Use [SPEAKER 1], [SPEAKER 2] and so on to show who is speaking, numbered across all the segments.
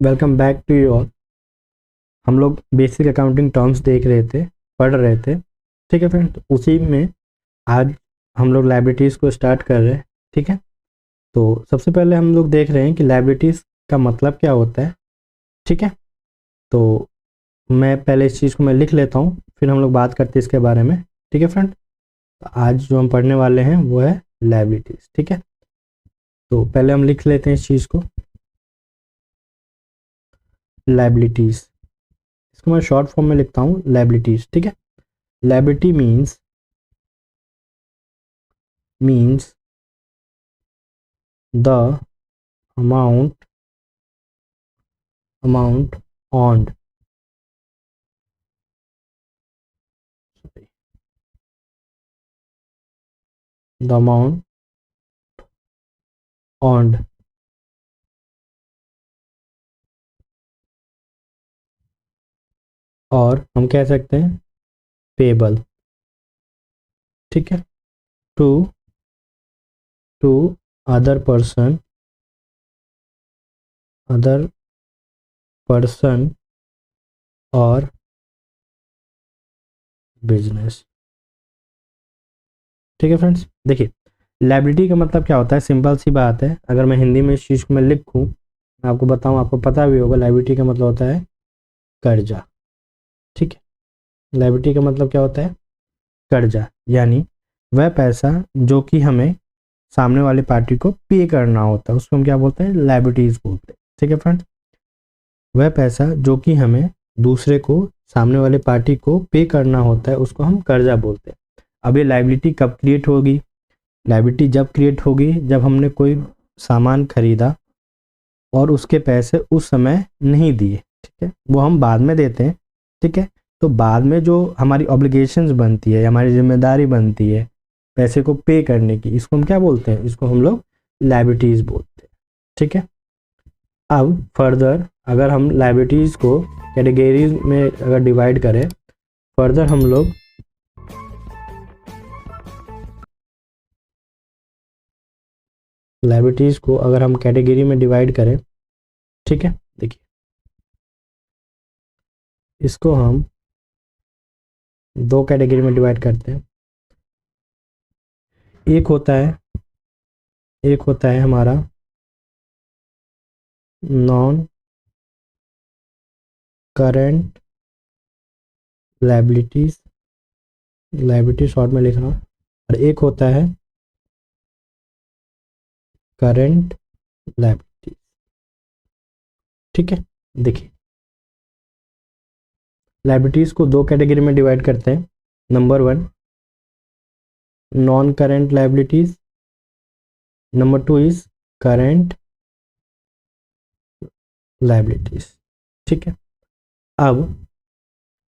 [SPEAKER 1] Welcome back to you all. हम लोग basic accounting terms देख रहे थे, पढ़ रहे थे। ठीक है फ्रेंड, तो उसी में आज हम लोग लायबिलिटीज़ को स्टार्ट कर रहे हैं। ठीक है, तो सबसे पहले हम लोग देख रहे हैं कि लायबिलिटीज़ का मतलब क्या होता है। ठीक है, तो मैं पहले इस चीज़ को मैं लिख लेता हूँ, फिर हम लोग बात करते हैं इसके बारे में। ठीक है फ्रेंड, तो आज जो हम पढ़ने वाले हैं वो है लायबिलिटीज़। ठीक है, तो पहले हम लिख लेते हैं इस चीज़ को, लायबिलिटीज़। इसको मैं शॉर्ट फॉर्म में लिखता हूँ, लायबिलिटीज़। ठीक है, liability means the amount earned, the amount earned और हम कह सकते हैं पेबल। ठीक है, टू टू अदर पर्सन और बिजनेस। ठीक है फ्रेंड्स, देखिए लायबिलिटी का मतलब क्या होता है, सिंपल सी बात है। अगर मैं हिंदी में इस चीज़ को मैं लिखूँ, मैं आपको बताऊँ, आपको पता भी होगा लायबिलिटी का मतलब होता है कर्जा। ठीक है, लायबिलिटी का मतलब क्या होता है, कर्जा, यानी वह पैसा जो कि हमें सामने वाली पार्टी को पे करना होता है, उसको हम क्या बोलते हैं, लायबिलिटीज बोलते हैं। ठीक है फ्रेंड्स, वह पैसा जो कि हमें दूसरे को, सामने वाले पार्टी को पे करना होता है, उसको हम कर्जा बोलते हैं। अब ये लायबिलिटी कब क्रिएट होगी, लायबिलिटी जब क्रिएट होगी जब हमने कोई सामान खरीदा और उसके पैसे उस समय नहीं दिए। ठीक है, वो हम बाद में देते हैं। ठीक है, तो बाद में जो हमारी ऑब्लिगेशंस बनती है, हमारी जिम्मेदारी बनती है पैसे को पे करने की, इसको हम क्या बोलते हैं, इसको हम लोग लायबिलिटीज बोलते हैं। ठीक है, अब फर्दर अगर हम लायबिलिटीज को कैटेगरीज में अगर डिवाइड करें, फर्दर हम लोग लायबिलिटीज को अगर हम कैटेगरी में डिवाइड करें, ठीक है, देखिए इसको हम दो कैटेगरी में डिवाइड करते हैं। एक होता है हमारा non current liabilities, liability short में लिख रहा हूँ, और एक होता है करेंट लायबिलिटीज। ठीक है, देखिए लायबिलिटीज को दो कैटेगरी में डिवाइड करते हैं। Number one, non current liabilities. Number two is current liabilities. ठीक है, अब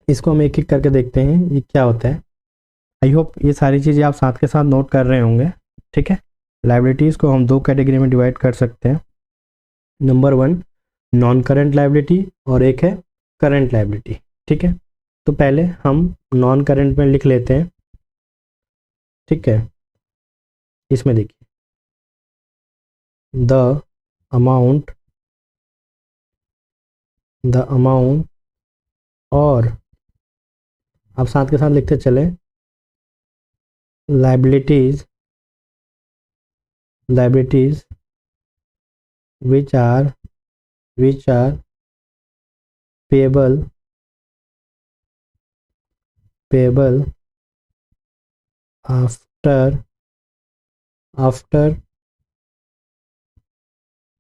[SPEAKER 1] इसको हम एक एक करके देखते हैं ये क्या होता है। आई होप ये सारी चीज़ें आप साथ के साथ नोट कर रहे होंगे। ठीक है, लायबिलिटीज़ को हम दो कैटेगरी में डिवाइड कर सकते हैं। Number one, non current liability, और एक है करेंट लायबिलिटी। ठीक है, तो पहले हम नॉन करेंट में लिख लेते हैं। ठीक है, इसमें देखिए द अमाउंट और आप साथ के साथ लिखते चलें, liabilities which are payable after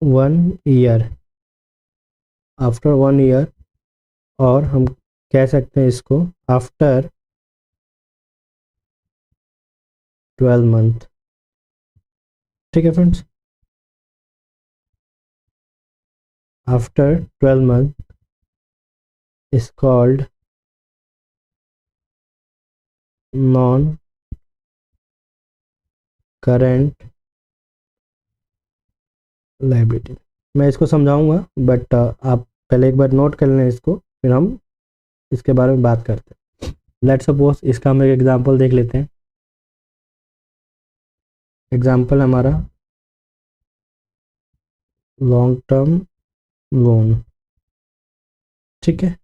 [SPEAKER 1] 1 year, और हम कह सकते हैं इसको आफ्टर 12 मंथ। ठीक है friends, after 12 month is called non current liability. मैं इसको समझाऊंगा, बट आप पहले एक बार नोट कर लें इसको, फिर हम इसके बारे में बात करते हैं। लेट्स सपोज इसका हम एक एग्जांपल देख लेते हैं। एग्जांपल हमारा लॉन्ग टर्म लोन। ठीक है,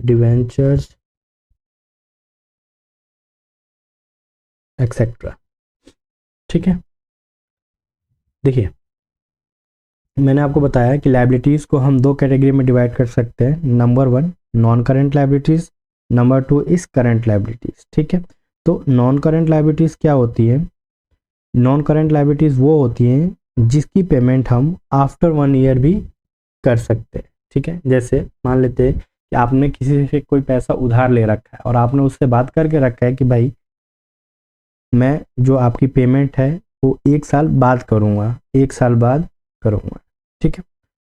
[SPEAKER 1] डिवेंचर्स एक्सेट्रा। ठीक है, देखिए मैंने आपको बताया कि लायबिलिटीज़ को हम दो कैटेगरी में डिवाइड कर सकते हैं। Number 1 non current liabilities, number 2 is current liabilities. ठीक है, तो नॉन करेंट लायबिलिटीज़ क्या होती है? नॉन करेंट लायबिलिटीज़ वो होती हैं जिसकी पेमेंट हम आफ्टर 1 ईयर भी कर सकते हैं। ठीक है, जैसे मान लेते हैं कि आपने किसी से कोई पैसा उधार ले रखा है और आपने उससे बात करके रखा है कि भाई मैं जो आपकी पेमेंट है वो 1 साल बाद करूँगा, 1 साल बाद करूँगा। ठीक है,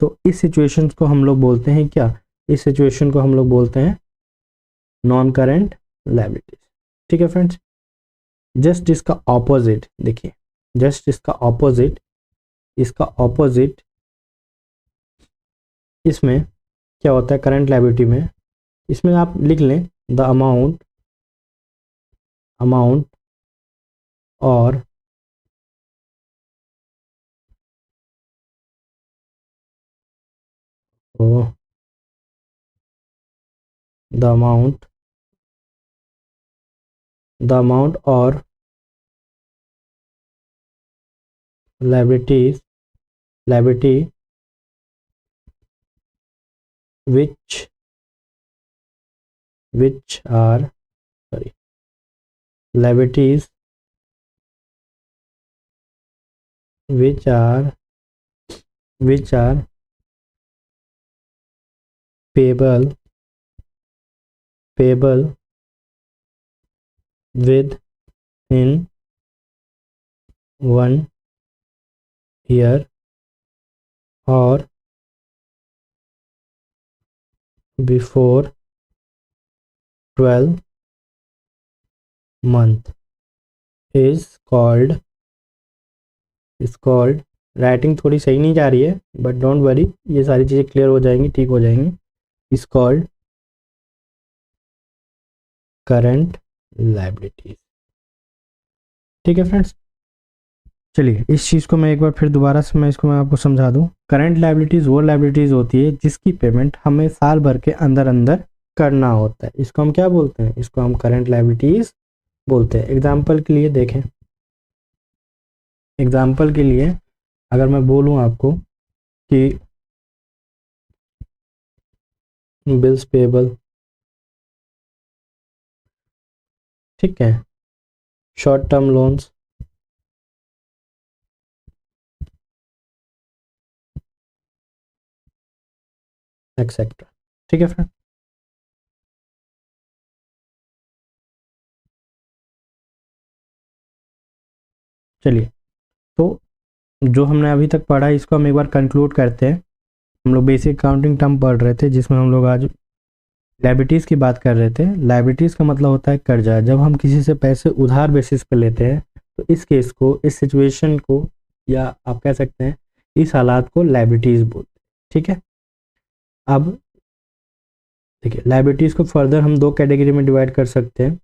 [SPEAKER 1] तो इस सिचुएशन को हम लोग बोलते हैं क्या? इस सिचुएशन को हम लोग बोलते हैं नॉन करेंट लायबिलिटीज। ठीक है फ्रेंड्स, जस्ट इसका ऑपोजिट देखिए, जस्ट इसका ऑपोजिट इसमें क्या होता है करंट लायबिलिटी में? इसमें आप लिख लें द अमाउंट और द अमाउंट और liability which are liabilities which are payable within 1 year or before 12 month is called writing थोड़ी सही नहीं जा रही है बट डोंट वरी, ये सारी चीज़ें क्लियर हो जाएंगी, ठीक हो जाएंगी। Is called current liabilities. ठीक है फ्रेंड्स, चलिए इस चीज़ को मैं एक बार फिर दोबारा से मैं आपको समझा दूं। करंट लायबिलिटीज़ वो लायबिलिटीज़ होती है जिसकी पेमेंट हमें साल भर के अंदर अंदर करना होता है। इसको हम क्या बोलते हैं? इसको हम करंट लायबिलिटीज़ बोलते हैं। एग्जाम्पल के लिए देखें, एग्जाम्पल के लिए अगर मैं बोलूं आपको कि बिल्स पेबल, ठीक है, शॉर्ट टर्म लोन्स, एक्सेट्रा। ठीक है फ्रेंड, चलिए तो जो हमने अभी तक पढ़ा इसको हम एक बार कंक्लूड करते हैं। हम लोग बेसिक अकाउंटिंग टर्म पढ़ रहे थे जिसमें हम लोग आज लायबिलिटीज़ की बात कर रहे थे। लायबिलिटीज़ का मतलब होता है कर्जा। जब हम किसी से पैसे उधार बेसिस पे लेते हैं तो इस केस को, इस सिचुएशन को, या आप कह सकते हैं इस हालात को लायबिलिटीज़ बोलते हैं। ठीक है, अब देखिए लायबिलिटीज़ को फर्दर हम दो कैटेगरी में डिवाइड कर सकते हैं।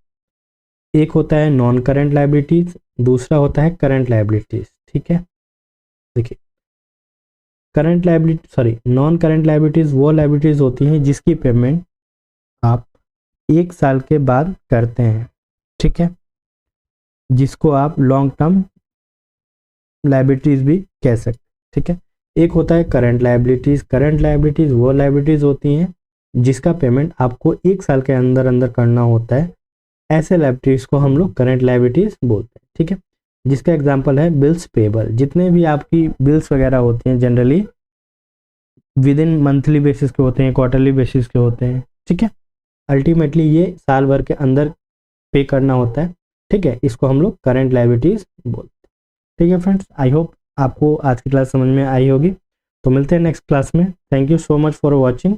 [SPEAKER 1] एक होता है नॉन करेंट लायबिलिटीज़, दूसरा होता है करंट लायबिलिटीज़। ठीक है, देखिए current liability non current liabilities वो लायबिलिटीज़ होती हैं जिसकी पेमेंट आप 1 साल के बाद करते हैं। ठीक है, जिसको आप लॉन्ग टर्म लायबिलिटीज़ भी कह सकते हैं। ठीक है, एक होता है करंट लायबिलिटीज़। करंट लायबिलिटीज़ वो लायबिलिटीज़ होती हैं जिसका पेमेंट आपको 1 साल के अंदर अंदर करना होता है। ऐसे लायबिलिटीज़ को हम लोग करंट लायबिलिटीज़ बोलते हैं। ठीक है, जिसका एग्जांपल है बिल्स पेबल। जितने भी आपकी बिल्स वगैरह होते हैं generally with in monthly basis के होते हैं, क्वार्टरली बेसिस के होते हैं। ठीक है, अल्टीमेटली ये साल भर के अंदर पे करना होता है। ठीक है, इसको हम लोग करंट लायबिलिटीज़ बोलते हैं। ठीक है फ्रेंड्स, आई होप आपको आज की क्लास समझ में आई होगी। तो मिलते हैं नेक्स्ट क्लास में। Thank you so much for watching.